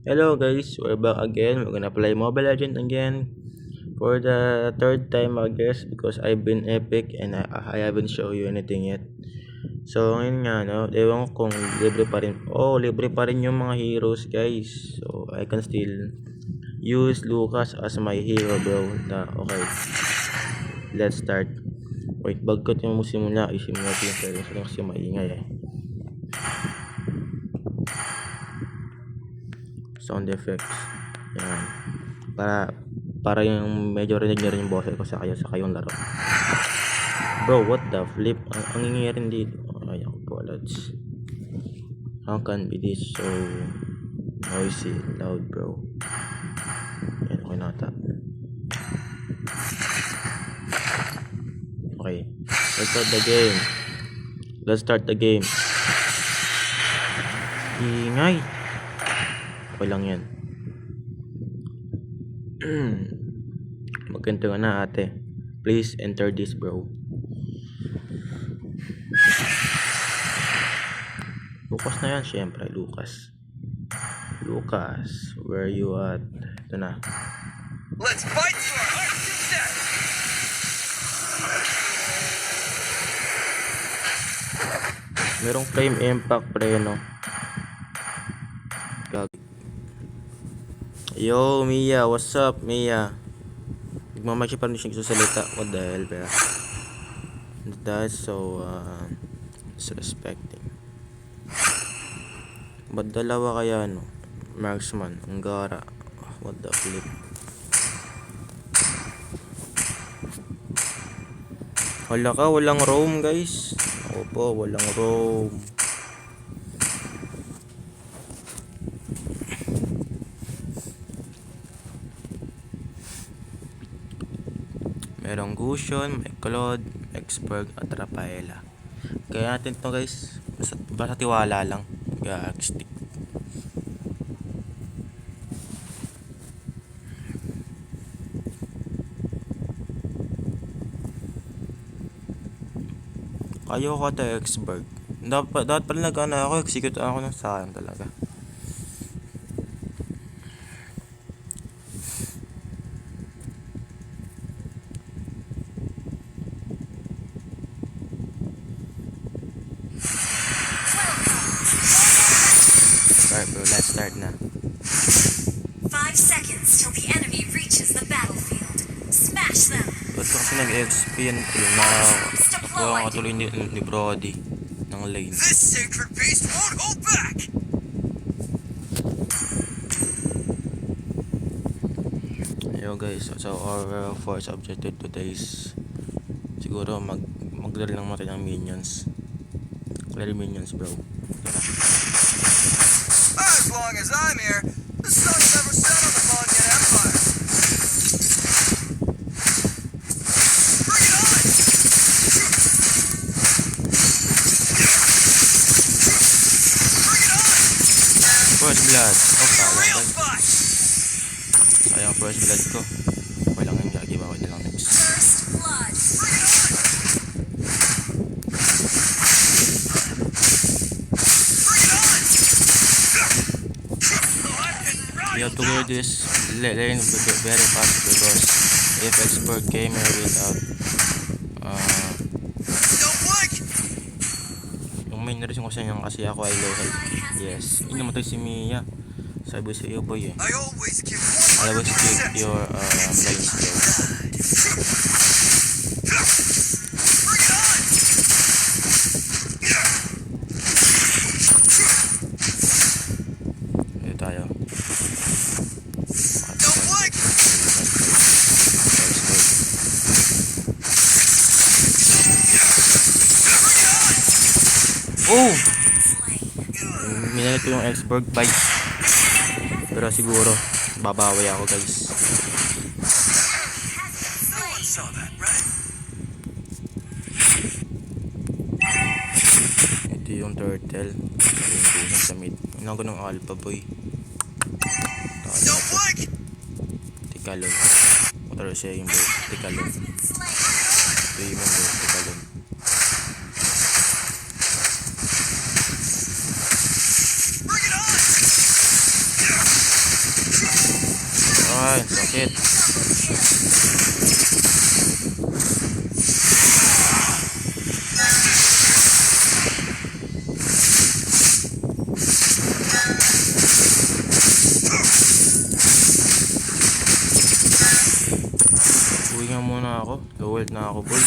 Hello guys, we're back again. We're gonna play Mobile Legend again for the third time I guess because I've been epic and I haven't show you anything yet. So ngayon nga no, ewan ko kung libre pa rin. Oh, libre pa rin yung mga heroes guys. So I can still use Lucas as my hero bro. Okay, let's start. Wait, bagkat yung simula. Isimula ko yung settings kasi maingay eh. Sound effects. Yan. Para yung medyo rinig nyo rin yung boses ko sa kayong laro. Bro, what the flip? Ang ingay rin dito. Ayan po, let's. How can be this so noisy, loud bro? Yan, okay na ata. Okay, let's start the game. Ingay. Okay lang yan. Magkanto nga na ate. Please enter this bro. Lucas na yan syempre. Lucas, where you at? Ito na. Let's fight for our success. Merong frame impact pre no. Yo Mia, what's up Mia? Nagmamay siya pa rin siya nagsasalita. What the hell bro? That's so disrespecting. Ba't dalawa kaya no? Marksman, Anggara. What the flip? Wala ka, walang roam guys. Ako po, walang roam. Merong Gusion, may Claude, Exberg at Rafaela. Kaya natin to guys. Basta tiwala lang. Gagstick. Kayo ko to Exberg. Dapat pala ako, execute ako ng sayang talaga. Alright bro, let's start na. 5 seconds till the enemy reaches the battlefield. Smash them. Ba't kasi nag-XP yan tuloy na ako katuloy ni Brody ng lane. This sacred beast won't hold back. Yo guys, so our first objective today is siguro mag-clear lang natin ng minions. Clear minions bro. As long as I'm here, the sun will never set on the Monyan Empire. Bring it on! Bring it on! First blood. Oh, Real sayang. fight! Sayang first blood ko. Okay lang yung gagi. Bawal na lang next. First blood. Bring it on! Bring it on! Oh, I can run You have to clear this lane very fast because if expert gamer without Don't blink! yung main reason ko sa inyo kasi ako ay low health. Yes, yun namatay si Mia. Sabi sa iyo boy eh. I always give I always keep 100%. your lines bro. Bring it on! Dito tayo. Don't blink! Oh! Slain. Minalit ko yung Exberg bite. Pero siguro babawi ako guys. No one saw that, right? Ito yung turtle. Yung sa mid. Ano ko ng alpha boy. Don't blink! Tikalon. Motor siya yung bro. Tikalon. Ito yung bro. Tikalon. Bring it on! Ay, sakit. Uwi nga muna ako. Low health na ako, boy.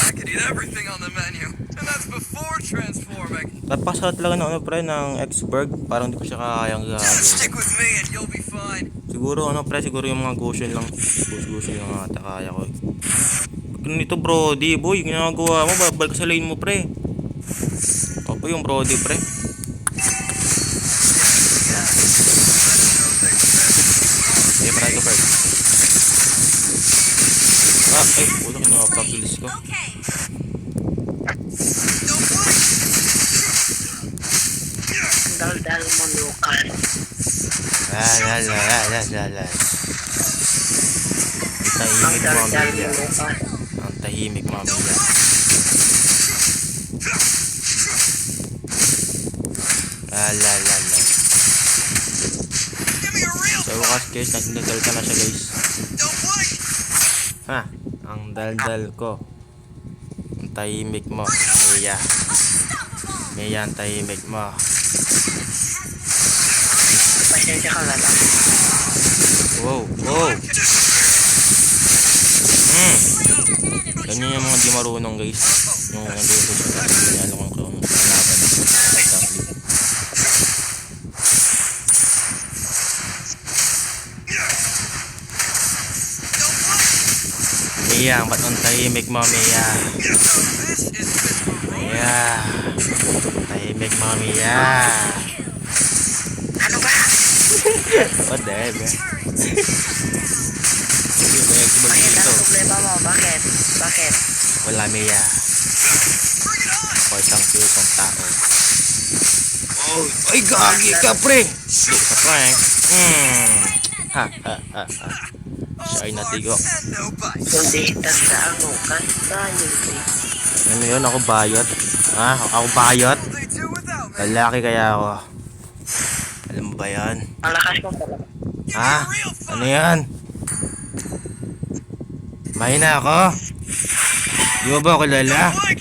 I could eat everything on the menu. And that's before transforming. Napasa talaga ng ano pre, ng X-Berg. Parang di ko siya kayang Just stick gagawin. with me and you'll be fine. Siguro ano pre, siguro yung mga Goshen lang. Goshen yung ata kaya ko. Ganito Brody, boy, ginagawa mo, babalik ka sa lane mo pre. Opo yung Brody pre. Okay, pre, go first. Ah, ay, wala ko nakapabilis ko. Okay. Dal-dal mo, Lucan. La. Ang tahimik mo, Dal-dal mo, Amelia. Lucan. Ang tahimik mo, Amelia. La. Give me a real Sa wakas guys, nagdadalta na siya guys. don't blink. Ha, ang daldal ko. Ang tahimik mo, Mia. Mia, ang tahimik mo. Pasensya ka na lang. Wow. Ganyan yung mga di marunong guys. Yung nandito siya, ganyan lang kung kalaban. Mia, ba't ang tahimik mo, Mia? This is fit for Mia. Tahimik mo, Mia. Ano ba? What the heck, eh? Sige, may Bakit? exibag Ano dito. problema mo? Bakit? Bakit? Wala, Mia. bring it on. Ako isang pitong tao. Oh, ay, gagi ka, pre! Hindi sa prank. Ha. Siya ay natigo. And no bite. Kundi tanda ang Lucan. Tayo, eh. Ano yun? Ako bayot? Ha? Ako bayot? They do without me. Lalaki kaya ako. Alam mo ba yan? Ang lakas mo pala. Give me Ha? a real Ano fight. yan? Mahina ako? Di mo ba ako kilala? Blink.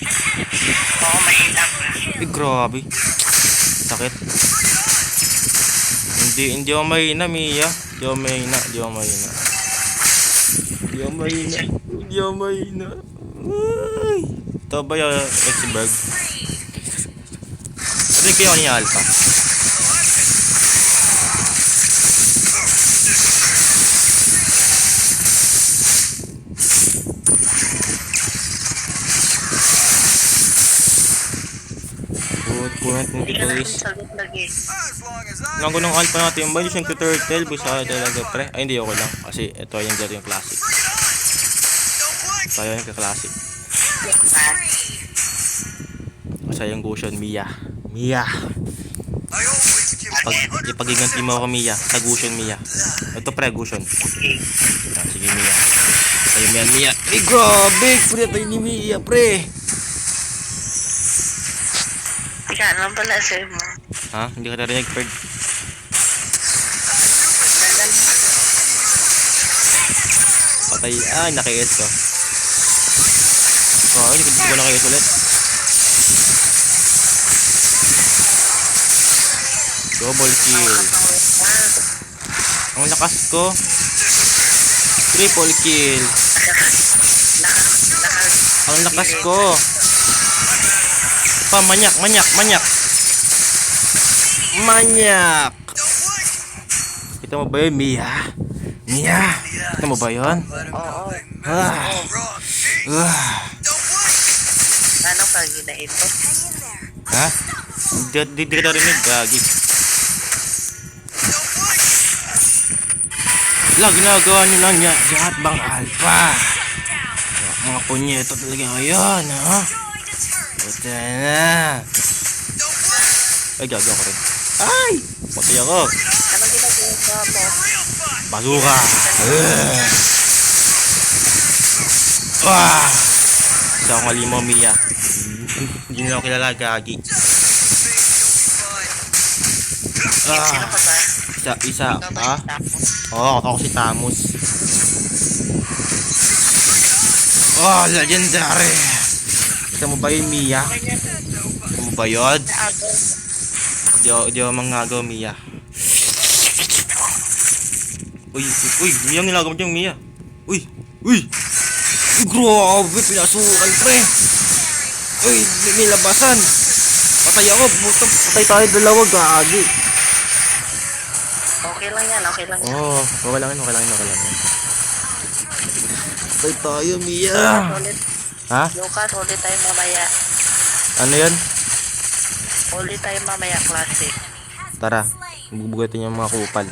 Oo, mahina ka. Ay, grabe. Sakit. Hindi ako mahina, Mia. Hindi ako mahina. Ay. Ito ba yung X-Berg? Sabi kayo niya Alpha. Punat mo Hindi dito ka na guys. sagot lagi. As long as I'm Nago ng Alpha natin yung ba? Yung turtle. Bisa talaga pre. Ay hindi, okay lang. Kasi ito yung dito yung classic. bring it on. Don't blink. Kaya yung classic. Kasi yung Goshen, Mia. I always give Ipagiganti mo ako, Mia. Sa Goshen, Mia. Ito pre, Goshen. Okay. Ah, sige, Mia. Tayo mo yan, Mia. Ay, grabe! Pre, tayo ni Mia, pre. Tika, ano pala sa'yo mo? Ha? Hindi ka narinig, Ferd? Dal-dal mo. Patay. Ay, naki-S ko. Oh, hindi ko naki-S ulit. Double kill. Ang lakas ko. Triple kill. Ang lakas ko. Pa, manyak. Kita mo ba yun, Mia? Kita mo ba yun? Let him know they meant Ah. it all wrong. Jeez. Don't blink. Ano pag ito? Ha? Di ka narinig, gagi. Don't blink. Wala, ginagawa nyo lang niya. Lahat bang Alpha? Mga punyeto talaga ngayon, ha? Puta na. Don't blink. Ay, gagawa ko rin. Ay! Patay ako. Ano ginagawa mo? Real fight. Bazooka. Ah! Isa akong malimo, Mia. Hindi nila ako kilala, gagi. Just believe me, you'll be fine. Sino ka ba? Isa. Ikaw ba si Tapos? Oo, ako si Tamus. Oh, legendary. Kita mo ba yun, Mia? Okay niya. Kita mo ba yun? Naago. Di ako mangagaw, Mia. Uy, Mia, ang nilagaw mo dyan, Mia. Uy. Grabe, pinasukan, pre. Uy, nilabasan. Patay ako, puto. Patay tayo dalawa, gagi. Okay lang yan. Oo, okay lang. Patay tayo, Mia. Ulit. Ha? Lucas, ulit tayo mamaya. Ano yan? Ulit tayo mamaya, classic. Tara, bubugatin yung mga kupal.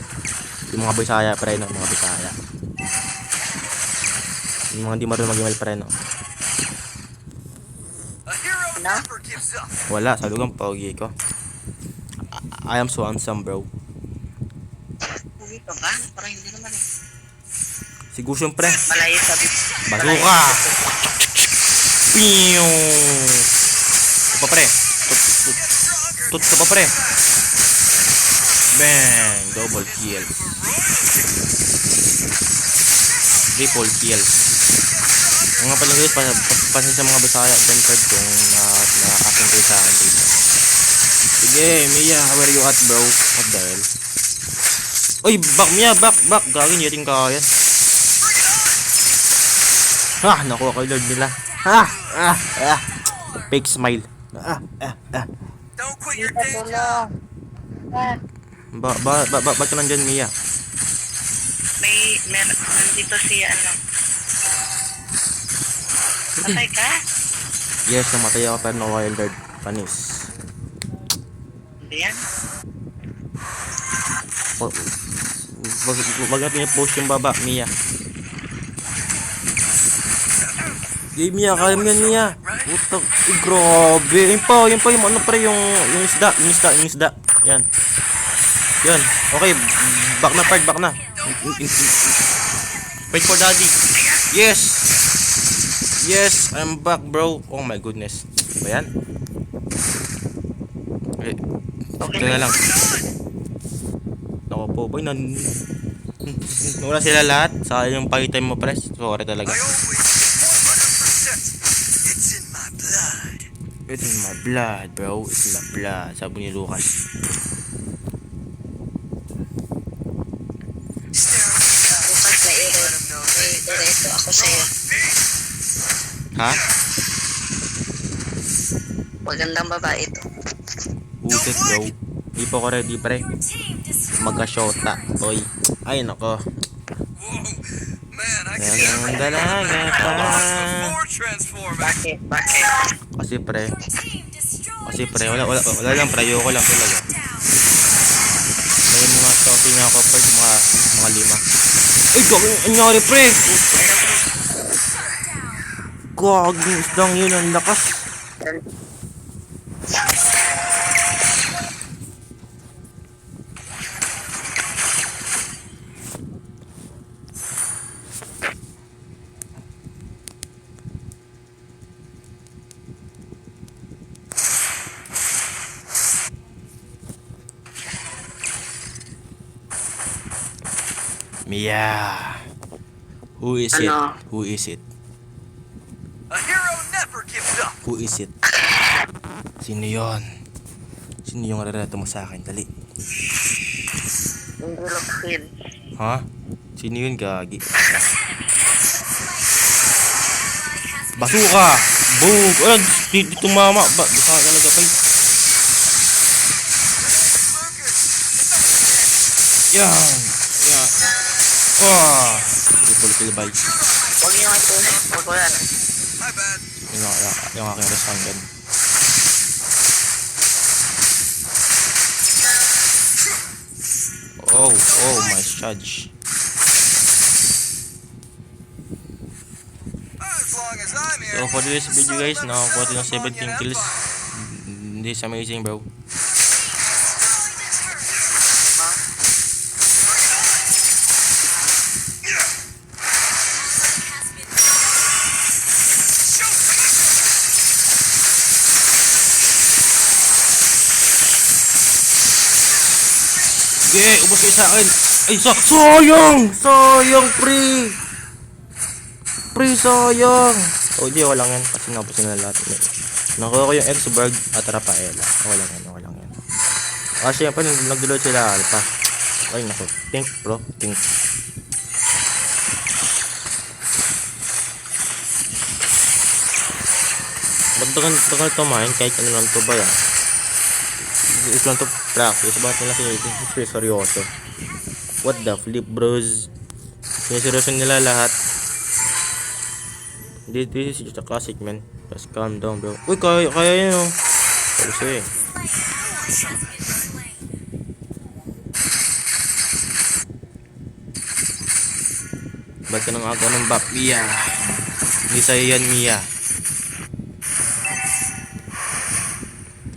Yung mga Bisaya, pre, no? Mga Bisaya. Yung mga di marunong mag-email, pre, no? A hero No? never gives up. Wala, sa lugang pogi ko. I am so handsome, bro. Uwi ka ba? Parang hindi naman eh. Si Gusion, pre. Malayo sa Basuka! Piyo! Ito pa, pre. Tut ka pa, pre. Bang! Double kill. Triple kill. Mga pala guys, pasin sa mga Bisaya, Denford kung na-action kayo sa akin dito. Sige, Mia, where you at, bro? What the hell? Uy, back, Mia, back! Gagawin niyo rin kaya. Nakuha ko yung lord nila. Fake smile. Don't quit your day job. tulong. Ba't ka nandyan, Mia? Nandito si ano. Patay ka? Yes, namatay ako pero nakuha yung lord. Panis. Hindi yan. Wag natin i-post yung baba, Mia. Mia, kaya mo yan, Mia. Utang, grabe. Yun pa, yung ano pre, yung isda. Yan. Okay, back na. Wait for daddy. Yes, I'm back, bro. Oh my goodness. Ba yan? Ito na lang. Ako po, boy, wala sila lahat. Sa yung pag-time mo, press. Sorry talaga. I always give 100%. It's in my blood. It's in my blood, bro. It's in my blood. Sabi ni Lucas. Stare at me now. Bukas na Let him know that may diretso ako sa'yo. Ha? Magandang babae ito. Utot, bro. Di pa ko ready, pre. Magka-shota. Oy. Ay, nako. Whoa, man, I can Yan ang dalaga pa. before transforming. Bakit? Kasi, pre. Wala lang, pre. Ayoko lang talaga. May mga shoti na ako, pre. Mga 5. Ay, gawin. Anyari, pre. Gaging isdang yun. Ang lakas. Mia. Who is it? Ano? Who is it? A hero never gives up. Who is it? Sino yon? Sino yung rereto mo sa akin? Dali. Hindi Lockfield. Ha? Sino yun, gagi? Basuka! Boom! Ay, di tumama. Basta talaga pa. Yan! Triple kill by. Huwag niyo ito. Huwag ko yan. My bad. Yung aking resangan. Oh my judge. As long as I'm here. So for this the video sun guys, never nakakuha set tayo on ng the 17 Onion kills. Empire. This is amazing, bro. Sige, ubos kayo sa akin. Ay, sayang, pre. Pre, sayang. O, di, walang yan. Kasi napusin na lahat. Nakuha ko yung Exberg at Rafaela. Walang yan. Kasi yan pa, nagduload sila Alpha. Ay, naku. Think, bro. Think. Magdagal tumahin kahit ano lang to ba yan. It's lang to practice. Bakit nila seryoso? What the flip, bros? Seryoso nila lahat. This is just a classic, man. Just calm down, bro. Uy, kaya yun, oh. Kasi ba't ka nang aga ng bap, Mia? Hindi sa'yo yan, Mia.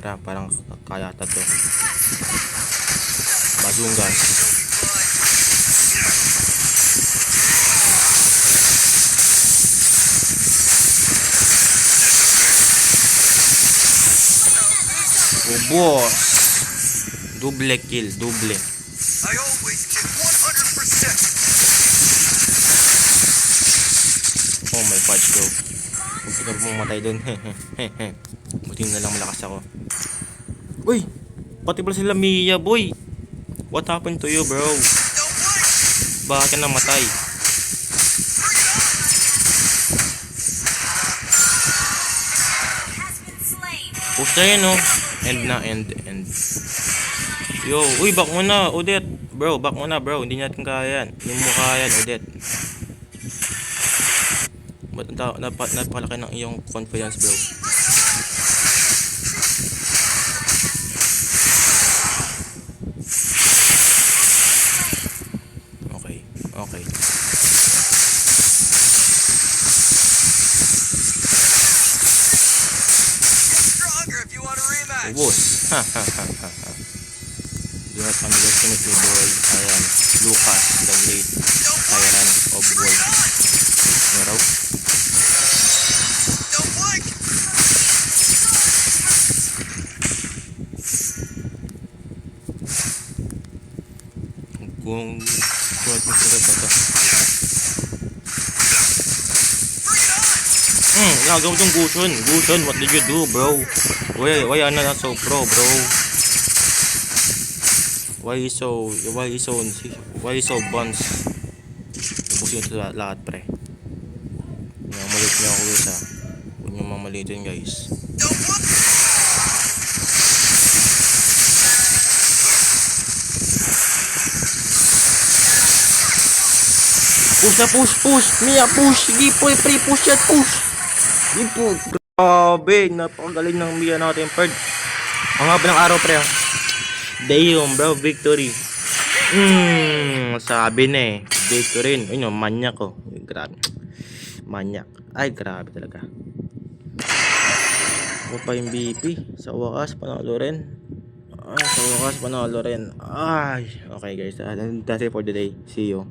Tara, parang kaya to. Bazungas. Oh, boss. Double kill, double. I always give 100%. Oh my god, bro. Kung sino pumatay dun. Buti na lang malakas ako. Uy! Pati pala sila Mia, boy. What happened to you, bro? Bakit ka namatay? Push na yun, oh. End na, end. Yo, uy, back mo na, Odette. Bro, back mo na, bro. Hindi natin kaya yan. Hindi mo kaya yan, Odette. Ba't napakalaki ng iyong confidence, bro? Okay. Stronger if you want a rematch. Ubus. Do not underestimate me, boy. I am Lucas, the great tyrant of world. Meron? Don't blink. Kung nagsirat na to. Nagaw tong Gushon. Gushon, what did you do, bro? Why are not so pro, bro? Why so buns? Ubusin ito lahat, pre. Mamalit niyo ako, guys, ha. Huwag niyo mamalitin, guys. Don't blink. Push! Mia, push! Sige po, pre, push yan, push! Sige po, grabe, napakagaling ng Mia natin, Perd. Ang haba ng araw, pre, ha. Damn, bro, victory. Sabi na eh, victory. Ayun, manyak, oh. Grabe. Manyak. Ay, grabe talaga. Ako pa yung BP. Sa wakas, panalo rin. Ay, okay, guys. That's it for the day. See you.